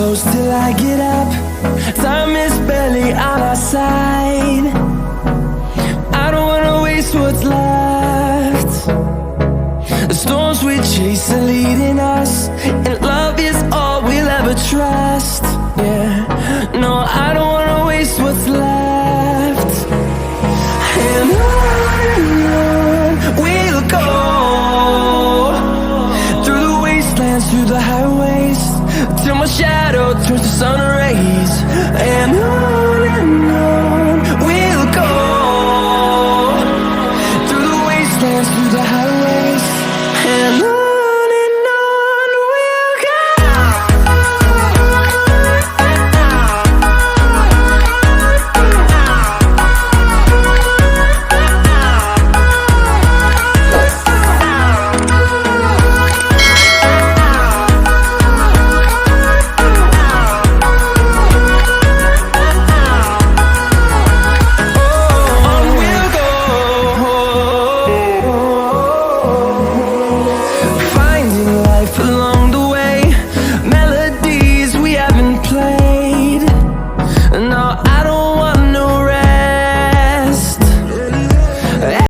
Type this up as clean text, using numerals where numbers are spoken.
close till I get up. Time is barely on our side. I don't wanna waste what's left. The storms we chase are leading us, and love is all we'll ever trust. Yeah, no, I don't wanna waste what's left. And on we'll go, through the wastelands, through the highways, till my shadow turns to sun